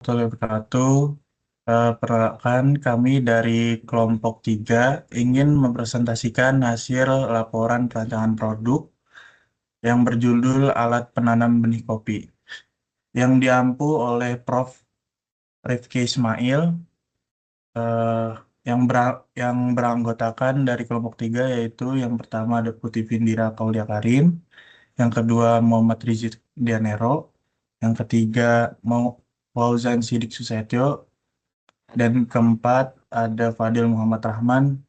Warahmatullahi wabarakatuh. Perkenalkan kami dari kelompok 3 ingin mempresentasikan hasil laporan perancangan produk yang berjudul Alat Penanam Benih Kopi yang diampu oleh Prof. Rifki Ismail eh, yang beranggotakan dari kelompok 3 yaitu yang pertama ada Putih Vindira Kaulia Karim, yang kedua Muhammad Rizik Dianero, yang ketiga mau Fauzan Sidik Susetyo, dan keempat ada Fadil Muhammad Rahman,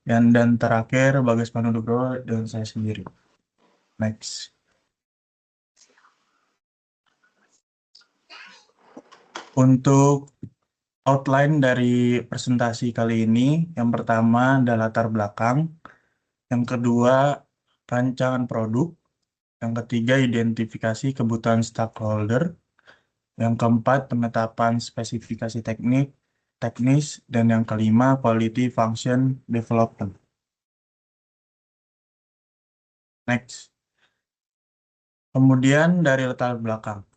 dan terakhir Bagas Panudugro dan saya sendiri. Next. Untuk outline dari presentasi kali ini, yang pertama ada latar belakang, yang kedua rancangan produk, yang ketiga identifikasi kebutuhan stakeholder, yang keempat penetapan spesifikasi teknis, dan yang kelima quality function development. Next. Kemudian dari latar belakang.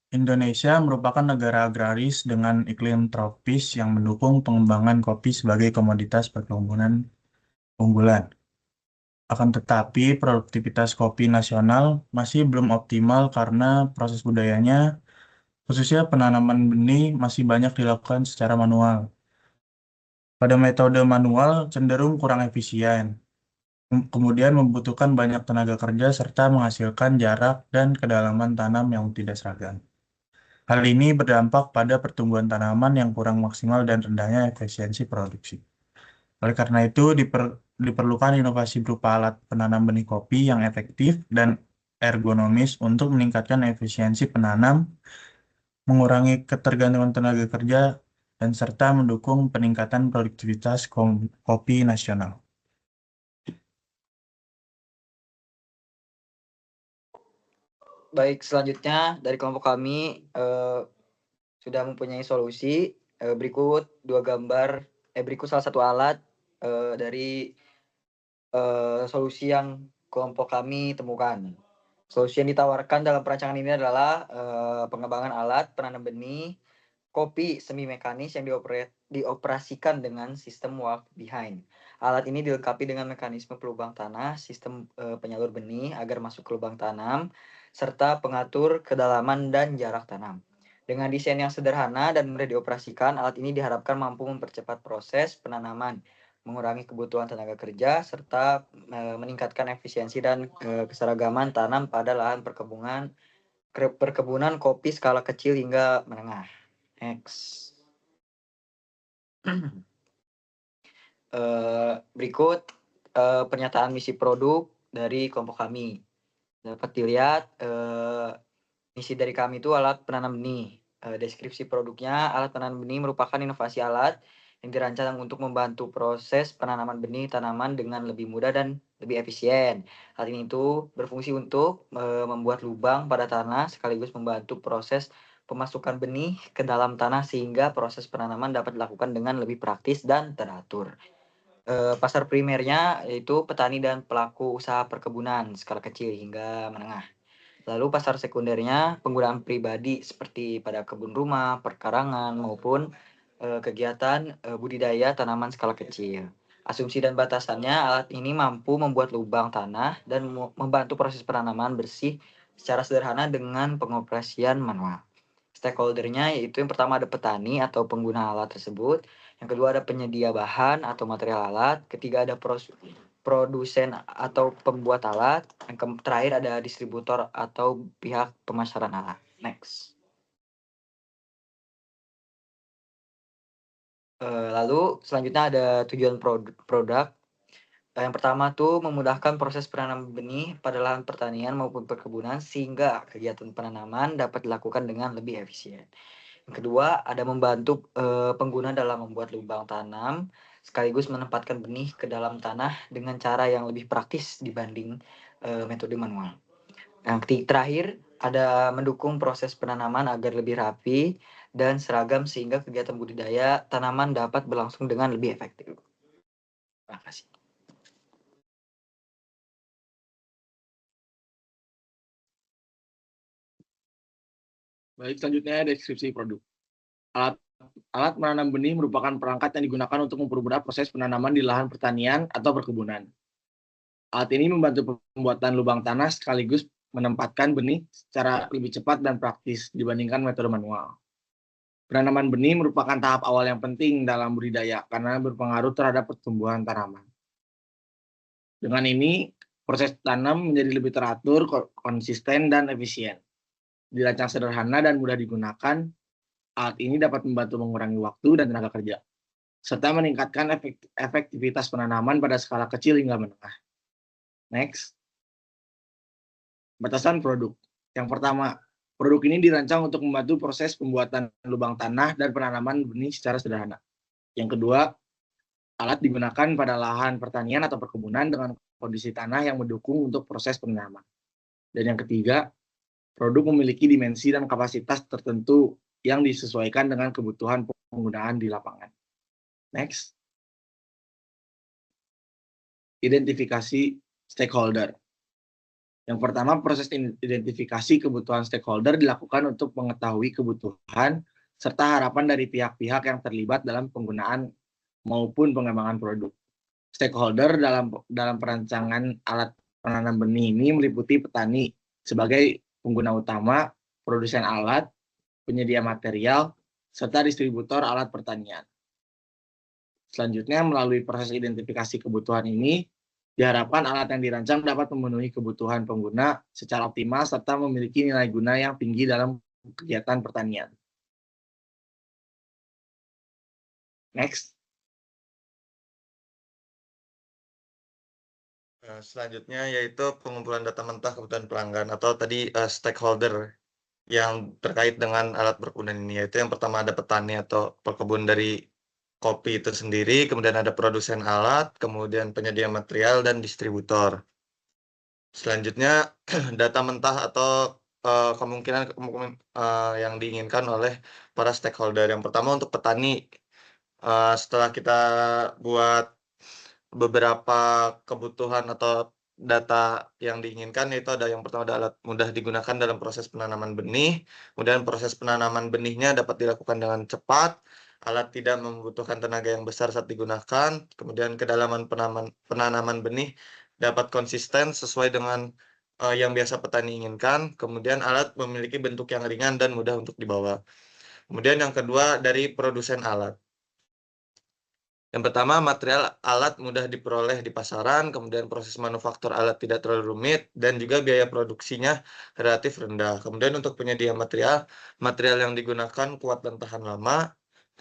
Indonesia merupakan negara agraris dengan iklim tropis yang mendukung pengembangan kopi sebagai komoditas perkebunan unggulan. Akan tetapi, produktivitas kopi nasional masih belum optimal karena proses budayanya, khususnya penanaman benih, masih banyak dilakukan secara manual. Pada metode manual cenderung kurang efisien, kemudian membutuhkan banyak tenaga kerja serta menghasilkan jarak dan kedalaman tanam yang tidak seragam. Hal ini berdampak pada pertumbuhan tanaman yang kurang maksimal dan rendahnya efisiensi produksi. Oleh karena itu, diperlukan inovasi berupa alat penanam benih kopi yang efektif dan ergonomis untuk meningkatkan efisiensi penanam, mengurangi ketergantungan tenaga kerja, dan serta mendukung peningkatan produktivitas kopi nasional. Baik, selanjutnya dari kelompok kami sudah mempunyai solusi. Berikut salah satu alat dari solusi yang kelompok kami temukan. Solusi yang ditawarkan dalam perancangan ini adalah pengembangan alat penanam benih kopi semi mekanis yang dioperasikan dengan sistem walk behind. Alat ini dilengkapi dengan mekanisme pelubang tanah, sistem penyalur benih agar masuk ke lubang tanam, serta pengatur kedalaman dan jarak tanam. Dengan desain yang sederhana dan mudah dioperasikan, alat ini diharapkan mampu mempercepat proses penanaman, mengurangi kebutuhan tenaga kerja, serta meningkatkan efisiensi dan keseragaman tanam pada lahan perkebunan kopi skala kecil hingga menengah. Next. Berikut pernyataan misi produk dari kelompok kami. Dapat dilihat misi dari kami itu alat penanam benih. Deskripsi produknya, alat penanam benih merupakan inovasi alat yang dirancang untuk membantu proses penanaman benih tanaman dengan lebih mudah dan lebih efisien. Alat ini itu berfungsi untuk membuat lubang pada tanah sekaligus membantu proses pemasukan benih ke dalam tanah sehingga proses penanaman dapat dilakukan dengan lebih praktis dan teratur. Pasar primernya yaitu petani dan pelaku usaha perkebunan skala kecil hingga menengah. Lalu pasar sekundernya penggunaan pribadi seperti pada kebun rumah, perkarangan maupun kegiatan budidaya tanaman skala kecil. Asumsi dan batasannya, alat ini mampu membuat lubang tanah dan membantu proses penanaman bersih secara sederhana dengan pengoperasian manual. Stakeholdernya yaitu yang pertama ada petani atau pengguna alat tersebut, yang kedua ada penyedia bahan atau material alat, ketiga ada produsen atau pembuat alat, yang terakhir ada distributor atau pihak pemasaran alat. Next. Lalu selanjutnya ada tujuan produk. Yang pertama tuh memudahkan proses penanaman benih pada lahan pertanian maupun perkebunan sehingga kegiatan penanaman dapat dilakukan dengan lebih efisien. Yang kedua, ada membantu pengguna dalam membuat lubang tanam sekaligus menempatkan benih ke dalam tanah dengan cara yang lebih praktis dibanding metode manual. Yang terakhir, ada mendukung proses penanaman agar lebih rapi dan seragam sehingga kegiatan budidaya tanaman dapat berlangsung dengan lebih efektif. Terima kasih. Baik, selanjutnya deskripsi produk. Alat menanam benih merupakan perangkat yang digunakan untuk mempermudah proses penanaman di lahan pertanian atau perkebunan. Alat ini membantu pembuatan lubang tanah sekaligus menempatkan benih secara lebih cepat dan praktis dibandingkan metode manual. Penanaman benih merupakan tahap awal yang penting dalam budidaya karena berpengaruh terhadap pertumbuhan tanaman. Dengan ini, proses tanam menjadi lebih teratur, konsisten, dan efisien. Dirancang sederhana dan mudah digunakan, alat ini dapat membantu mengurangi waktu dan tenaga kerja, serta meningkatkan efektivitas penanaman pada skala kecil hingga menengah. Next, batasan produk. Yang pertama, produk ini dirancang untuk membantu proses pembuatan lubang tanah dan penanaman benih secara sederhana. Yang kedua, alat digunakan pada lahan pertanian atau perkebunan dengan kondisi tanah yang mendukung untuk proses penanaman. Dan yang ketiga, produk memiliki dimensi dan kapasitas tertentu yang disesuaikan dengan kebutuhan penggunaan di lapangan. Next. Identifikasi stakeholder. Yang pertama, proses identifikasi kebutuhan stakeholder dilakukan untuk mengetahui kebutuhan serta harapan dari pihak-pihak yang terlibat dalam penggunaan maupun pengembangan produk. Stakeholder dalam perancangan alat penanam benih ini meliputi petani sebagai pengguna utama, produsen alat, penyedia material, serta distributor alat pertanian. Selanjutnya, melalui proses identifikasi kebutuhan ini, diharapkan alat yang dirancang dapat memenuhi kebutuhan pengguna secara optimal serta memiliki nilai guna yang tinggi dalam kegiatan pertanian. Next. Selanjutnya yaitu pengumpulan data mentah kebutuhan pelanggan atau tadi stakeholder yang terkait dengan alat perkebunan ini, yaitu yang pertama ada petani atau pekebun dari kopi itu sendiri, kemudian ada produsen alat, kemudian penyedia material dan distributor. Selanjutnya data mentah atau kemungkinan yang diinginkan oleh para stakeholder. Yang pertama untuk petani, setelah kita buat beberapa kebutuhan atau data yang diinginkan, yaitu ada yang pertama ada alat mudah digunakan dalam proses penanaman benih, kemudian proses penanaman benihnya dapat dilakukan dengan cepat, alat tidak membutuhkan tenaga yang besar saat digunakan, kemudian kedalaman penanaman benih dapat konsisten sesuai dengan yang biasa petani inginkan, kemudian alat memiliki bentuk yang ringan dan mudah untuk dibawa. Kemudian yang kedua dari produsen alat. Yang pertama, material alat mudah diperoleh di pasaran, kemudian proses manufaktur alat tidak terlalu rumit, dan juga biaya produksinya relatif rendah. Kemudian untuk penyedia material, material yang digunakan kuat dan tahan lama,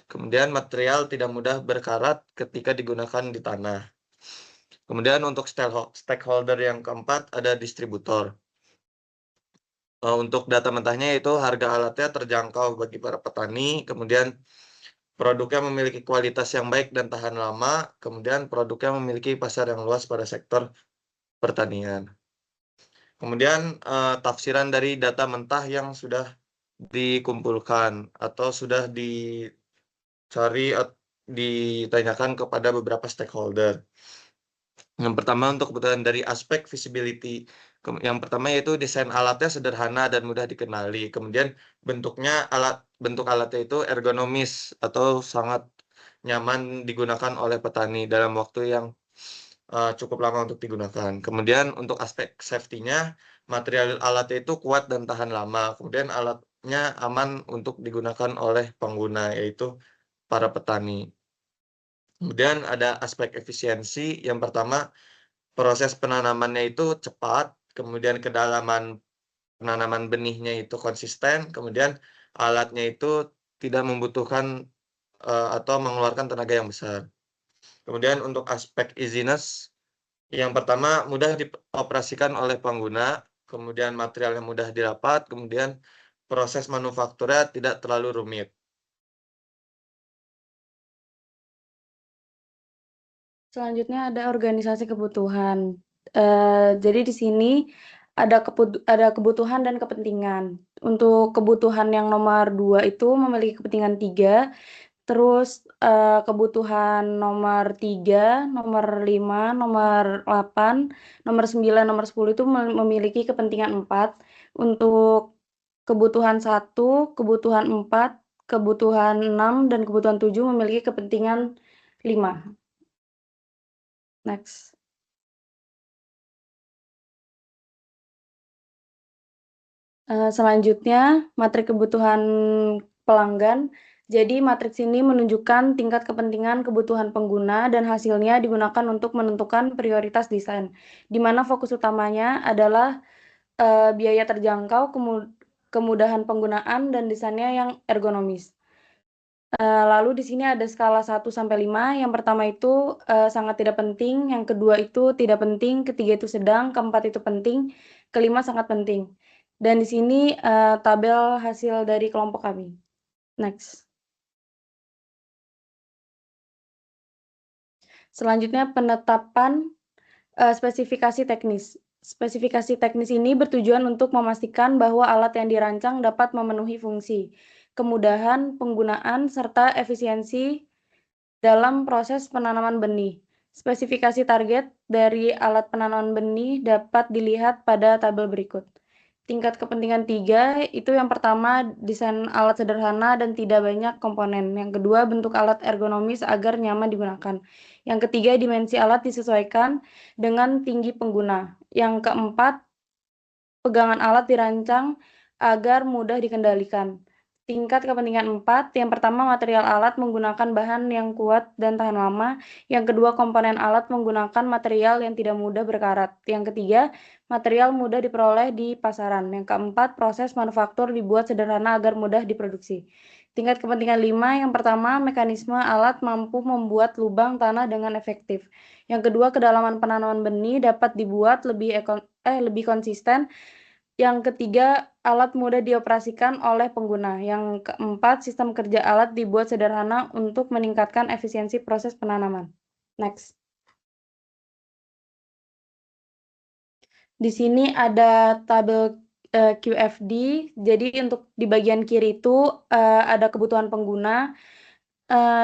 kemudian material tidak mudah berkarat ketika digunakan di tanah. Kemudian untuk stakeholder yang keempat, ada distributor. Untuk data mentahnya itu harga alatnya terjangkau bagi para petani, kemudian produknya memiliki kualitas yang baik dan tahan lama, kemudian produknya memiliki pasar yang luas pada sektor pertanian. Kemudian tafsiran dari data mentah yang sudah dikumpulkan atau sudah dicari ditanyakan kepada beberapa stakeholder. Yang pertama untuk kebutuhan dari aspek visibility. Yang pertama yaitu desain alatnya sederhana dan mudah dikenali. Kemudian bentuk alatnya itu ergonomis atau sangat nyaman digunakan oleh petani dalam waktu yang cukup lama untuk digunakan. Kemudian untuk aspek safety-nya, material alatnya itu kuat dan tahan lama. Kemudian alatnya aman untuk digunakan oleh pengguna, yaitu para petani. Kemudian ada aspek efisiensi. Yang pertama, proses penanamannya itu cepat, kemudian kedalaman penanaman benihnya itu konsisten, kemudian alatnya itu tidak membutuhkan atau mengeluarkan tenaga yang besar. Kemudian untuk aspek easiness, yang pertama mudah dioperasikan oleh pengguna, kemudian materialnya mudah didapat, kemudian proses manufakturnya tidak terlalu rumit. Selanjutnya ada organisasi kebutuhan. Jadi di sini ada kebutuhan dan kepentingan. Untuk kebutuhan yang nomor 2 itu memiliki kepentingan 3, terus kebutuhan nomor 3, nomor 5, nomor 8, nomor 9, nomor 10 itu memiliki kepentingan 4. Untuk kebutuhan 1, kebutuhan 4, kebutuhan 6, dan kebutuhan 7 memiliki kepentingan 5. Next. Selanjutnya, matriks kebutuhan pelanggan. Jadi, matriks ini menunjukkan tingkat kepentingan kebutuhan pengguna dan hasilnya digunakan untuk menentukan prioritas desain, di mana fokus utamanya adalah biaya terjangkau, kemudahan penggunaan, dan desainnya yang ergonomis. Lalu di sini ada skala 1 sampai 5. Yang pertama itu sangat tidak penting, yang kedua itu tidak penting, ketiga itu sedang, keempat itu penting, kelima sangat penting. Dan di sini tabel hasil dari kelompok kami. Next. Selanjutnya penetapan spesifikasi teknis. Spesifikasi teknis ini bertujuan untuk memastikan bahwa alat yang dirancang dapat memenuhi fungsi, kemudahan penggunaan, serta efisiensi dalam proses penanaman benih. Spesifikasi target dari alat penanaman benih dapat dilihat pada tabel berikut. Tingkat kepentingan 3 itu yang pertama desain alat sederhana dan tidak banyak komponen. Yang kedua bentuk alat ergonomis agar nyaman digunakan. Yang ketiga dimensi alat disesuaikan dengan tinggi pengguna. Yang keempat pegangan alat dirancang agar mudah dikendalikan. Tingkat kepentingan 4, yang pertama material alat menggunakan bahan yang kuat dan tahan lama. Yang kedua komponen alat menggunakan material yang tidak mudah berkarat. Yang ketiga material mudah diperoleh di pasaran. Yang keempat proses manufaktur dibuat sederhana agar mudah diproduksi. Tingkat kepentingan 5, yang pertama mekanisme alat mampu membuat lubang tanah dengan efektif. Yang kedua kedalaman penanaman benih dapat dibuat lebih konsisten. Yang ketiga, alat mudah dioperasikan oleh pengguna. Yang keempat, sistem kerja alat dibuat sederhana untuk meningkatkan efisiensi proses penanaman. Next. Di sini ada tabel QFD. Jadi untuk di bagian kiri itu ada kebutuhan pengguna.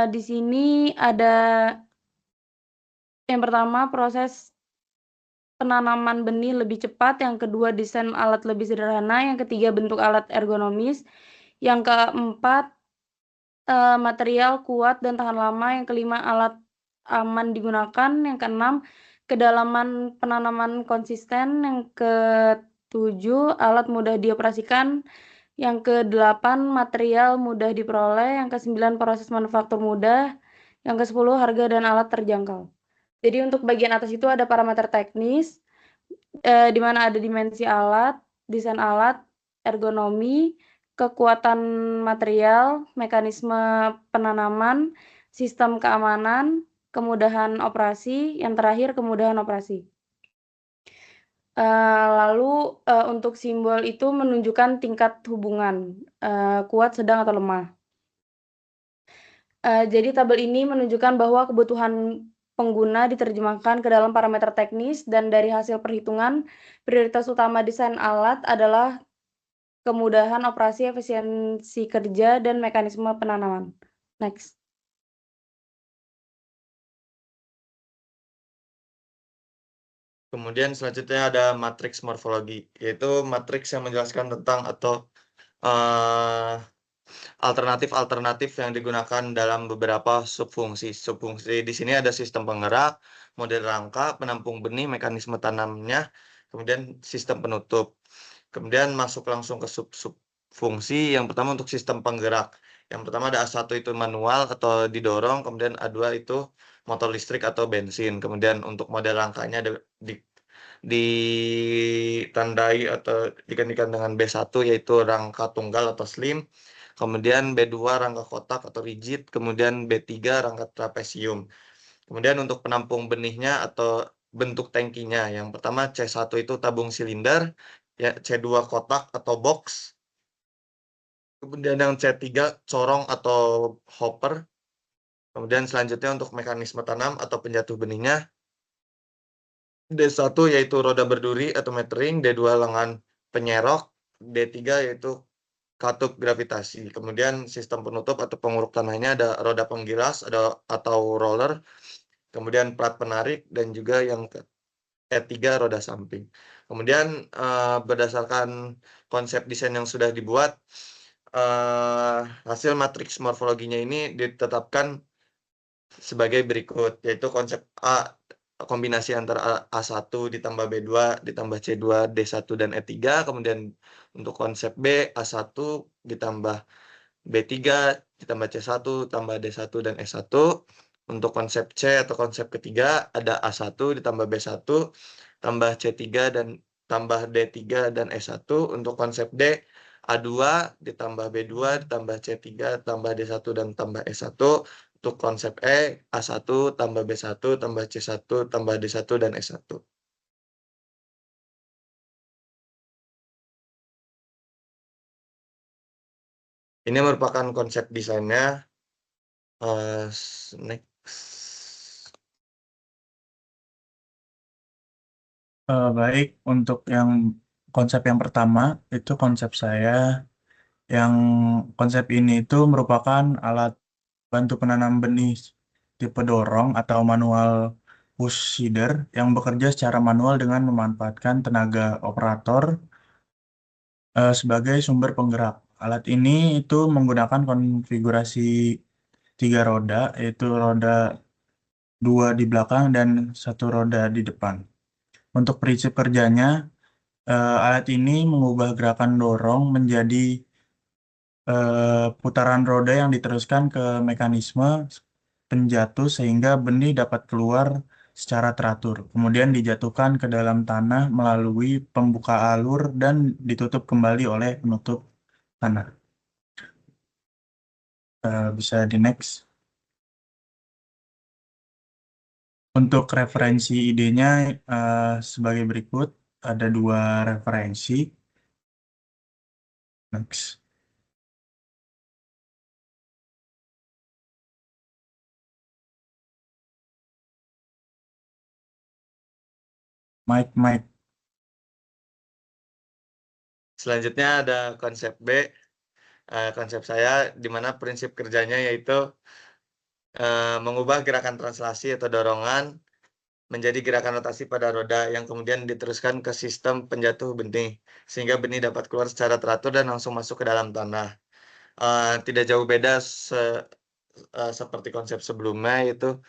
Di sini ada yang pertama proses penanaman benih lebih cepat, yang kedua desain alat lebih sederhana, yang ketiga bentuk alat ergonomis, yang keempat material kuat dan tahan lama, yang kelima alat aman digunakan, yang keenam kedalaman penanaman konsisten, yang ketujuh alat mudah dioperasikan, yang kedelapan material mudah diperoleh, yang kesembilan proses manufaktur mudah, yang kesepuluh harga dan alat terjangkau. Jadi untuk bagian atas itu ada parameter teknis, di mana ada dimensi alat, desain alat, ergonomi, kekuatan material, mekanisme penanaman, sistem keamanan, kemudahan operasi, yang terakhir kemudahan operasi. Lalu untuk simbol itu menunjukkan tingkat hubungan, kuat, sedang, atau lemah. Jadi tabel ini menunjukkan bahwa kebutuhan pengguna diterjemahkan ke dalam parameter teknis dan dari hasil perhitungan, prioritas utama desain alat adalah kemudahan operasi, efisiensi kerja, dan mekanisme penanaman. Next. Kemudian selanjutnya ada matriks morfologi, yaitu matriks yang menjelaskan tentang atau alternatif-alternatif yang digunakan dalam beberapa subfungsi. Subfungsi di sini ada sistem penggerak, model rangka, penampung benih, mekanisme tanamnya, kemudian sistem penutup. Kemudian masuk langsung ke subfungsi. Yang pertama untuk sistem penggerak. Yang pertama ada A1 itu manual atau didorong, kemudian A2 itu motor listrik atau bensin. Kemudian untuk model rangkanya ditandai atau digantikan dengan B1 yaitu rangka tunggal atau slim. Kemudian B2 rangka kotak atau rigid, kemudian B3 rangka trapesium. Kemudian untuk penampung benihnya atau bentuk tangkinya, yang pertama C1 itu tabung silinder, ya C2 kotak atau box. Kemudian yang C3 corong atau hopper. Kemudian selanjutnya untuk mekanisme tanam atau penjatuh benihnya, D1 yaitu roda berduri atau metering, D2 lengan penyerok, D3 yaitu katup gravitasi. Kemudian sistem penutup atau penguruk tanahnya ada roda penggilas atau roller, kemudian plat penarik, dan juga yang E3 roda samping. Kemudian berdasarkan konsep desain yang sudah dibuat, hasil matriks morfologinya ini ditetapkan sebagai berikut, yaitu konsep A, kombinasi antara A1 ditambah B2 ditambah C2 D1 dan E3. Kemudian untuk konsep B, A1 ditambah B3 ditambah C1 tambah D1 dan E1. Untuk konsep C atau konsep ketiga ada A1 ditambah B1 tambah C3 dan tambah D3 dan E1. Untuk konsep D, A2 ditambah B2 ditambah C3 tambah D1 dan tambah E1. Untuk konsep E, A1 tambah B1 tambah C1 tambah D1 dan E1. Ini merupakan konsep desainnya. Next. Baik, untuk yang konsep yang pertama itu konsep saya. Yang konsep ini itu merupakan alat bantu penanam benih tipe dorong atau manual push seeder yang bekerja secara manual dengan memanfaatkan tenaga operator sebagai sumber penggerak. Alat ini itu menggunakan konfigurasi 3 roda, yaitu roda 2 di belakang dan 1 roda di depan. Untuk prinsip kerjanya, alat ini mengubah gerakan dorong menjadi putaran roda yang diteruskan ke mekanisme penjatuh sehingga benih dapat keluar secara teratur. Kemudian dijatuhkan ke dalam tanah melalui pembuka alur dan ditutup kembali oleh penutup tanah. Bisa di next. Untuk referensi idenya sebagai berikut, ada 2 referensi. Next. Mike. Selanjutnya ada konsep B. Konsep saya di mana prinsip kerjanya yaitu mengubah gerakan translasi atau dorongan menjadi gerakan rotasi pada roda yang kemudian diteruskan ke sistem penjatuh benih sehingga benih dapat keluar secara teratur dan langsung masuk ke dalam tanah. Tidak jauh beda seperti konsep sebelumnya, yaitu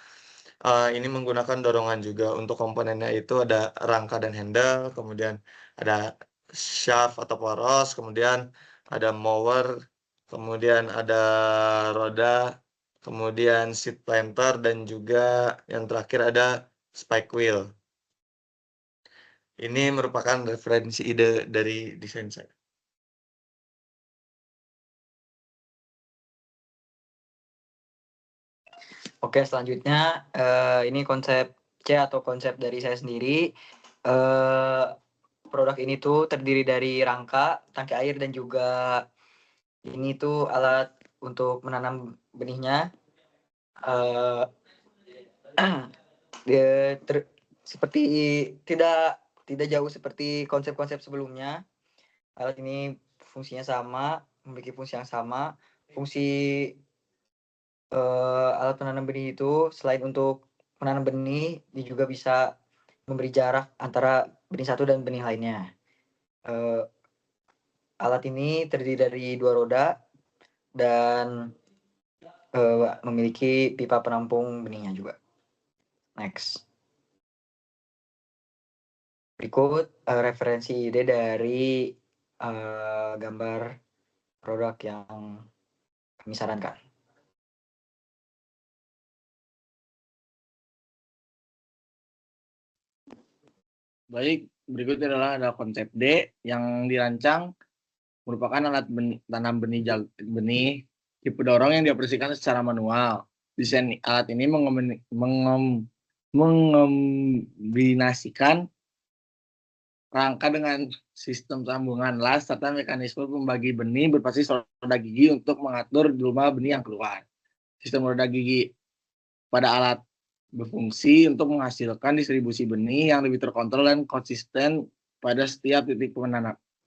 ini menggunakan dorongan juga. Untuk komponennya itu ada rangka dan handle, kemudian ada shaft atau poros, kemudian ada mower, kemudian ada roda, kemudian seat planter, dan juga yang terakhir ada spike wheel. Ini merupakan referensi ide dari desain saya. Oke, selanjutnya ini konsep C atau konsep dari saya sendiri. Produk ini tuh terdiri dari rangka, tangki air, dan juga ini tuh alat untuk menanam benihnya. Seperti tidak jauh seperti konsep-konsep sebelumnya. Alat ini fungsinya sama, memiliki fungsi yang sama. Fungsi alat penanam benih itu selain untuk menanam benih, dia juga bisa memberi jarak antara benih satu dan benih lainnya. Alat ini terdiri dari 2 roda dan memiliki pipa penampung benihnya juga. Next. Berikut referensi ide dari gambar produk yang kami sarankan. Baik, berikutnya adalah ada konsep D yang dirancang merupakan alat tanam benih tipe dorong yang dioperasikan secara manual. Desain alat ini mengombinasikan rangka dengan sistem sambungan las serta mekanisme pembagi benih berbasis roda gigi untuk mengatur jumlah benih yang keluar. Sistem roda gigi pada alat berfungsi untuk menghasilkan distribusi benih yang lebih terkontrol dan konsisten pada setiap titik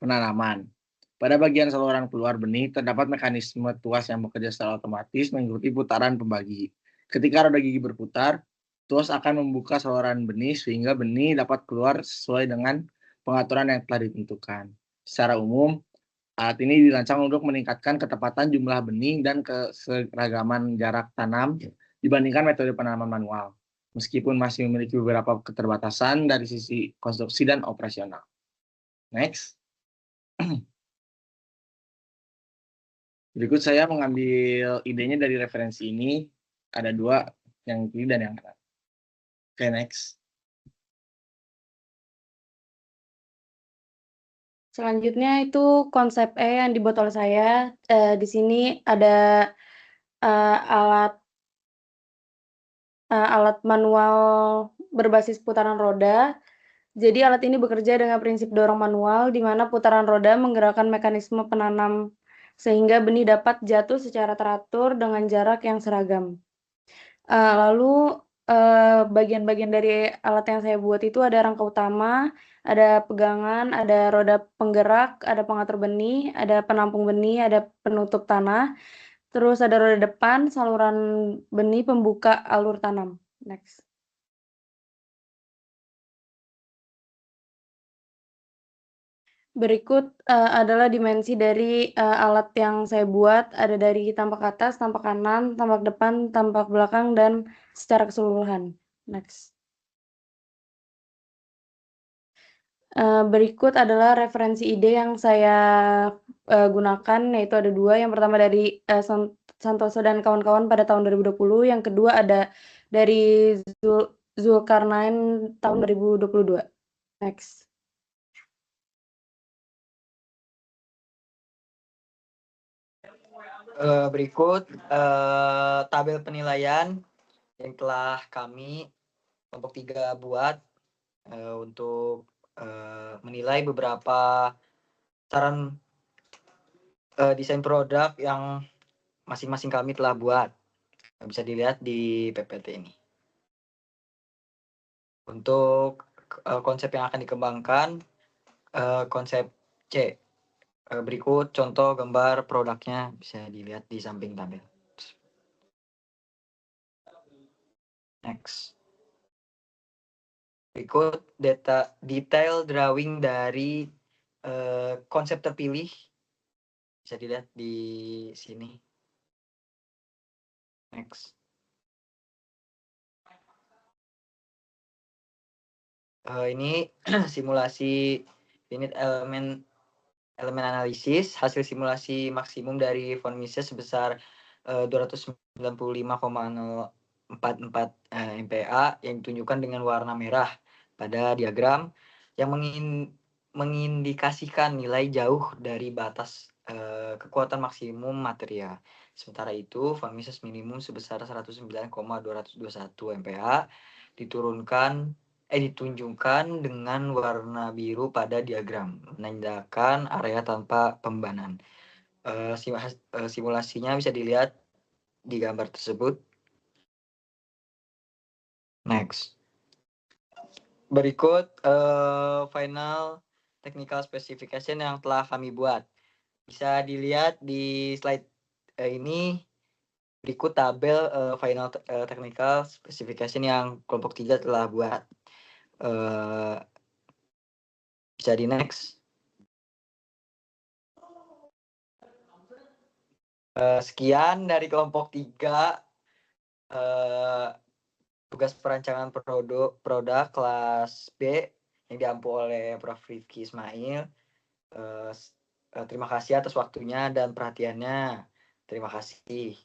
penanaman. Pada bagian saluran keluar benih terdapat mekanisme tuas yang bekerja secara otomatis mengikuti putaran pembagi. Ketika roda gigi berputar, terus akan membuka saluran benih sehingga benih dapat keluar sesuai dengan pengaturan yang telah ditentukan. Secara umum, alat ini dirancang untuk meningkatkan ketepatan jumlah benih dan keseragaman jarak tanam dibandingkan metode penanaman manual, meskipun masih memiliki beberapa keterbatasan dari sisi konstruksi dan operasional. Next. Berikut saya mengambil idenya dari referensi ini. Ada dua, yang kiri dan yang kanan. Oke, next. Selanjutnya itu konsep E yang dibuat oleh saya. Di sini ada alat manual berbasis putaran roda. Jadi alat ini bekerja dengan prinsip dorong manual, di mana putaran roda menggerakkan mekanisme penanam sehingga benih dapat jatuh secara teratur dengan jarak yang seragam. Lalu bagian-bagian dari alat yang saya buat itu ada rangka utama, ada pegangan, ada roda penggerak, ada pengatur benih, ada penampung benih, ada penutup tanah, terus ada roda depan, saluran benih, pembuka alur tanam. Next. Berikut adalah dimensi dari alat yang saya buat, ada dari tampak atas, tampak kanan, tampak depan, tampak belakang, dan secara keseluruhan. Next. Berikut adalah referensi ide yang saya gunakan, yaitu ada dua. Yang pertama dari Santoso dan kawan-kawan pada tahun 2020, yang kedua ada dari Zulkarnain tahun 2022. Next. Berikut tabel penilaian yang telah kami kelompok 3 buat untuk menilai beberapa saran desain produk yang masing-masing kami telah buat. Bisa dilihat di PPT ini. Untuk konsep yang akan dikembangkan, konsep C. Berikut contoh gambar produknya bisa dilihat di samping tabel. Next. Berikut detail drawing dari konsep terpilih. Bisa dilihat di sini. Next. Ini simulasi unit elemen analisis, hasil simulasi maksimum dari von Mises sebesar 295,044 MPa yang ditunjukkan dengan warna merah pada diagram yang mengindikasikan nilai jauh dari batas kekuatan maksimum material. Sementara itu, von Mises minimum sebesar 109,221 MPa ditunjukkan dengan warna biru pada diagram, menandakan area tanpa pembebanan. Simulasinya bisa dilihat di gambar tersebut. Next. Berikut final technical specification yang telah kami buat. Bisa dilihat di slide ini. Berikut tabel final technical specification yang kelompok 3 telah buat. Bisa di next. Sekian dari kelompok 3 tugas perancangan produk kelas B yang diampu oleh Prof. Rifki Ismail. Terima kasih atas waktunya dan perhatiannya. Terima kasih.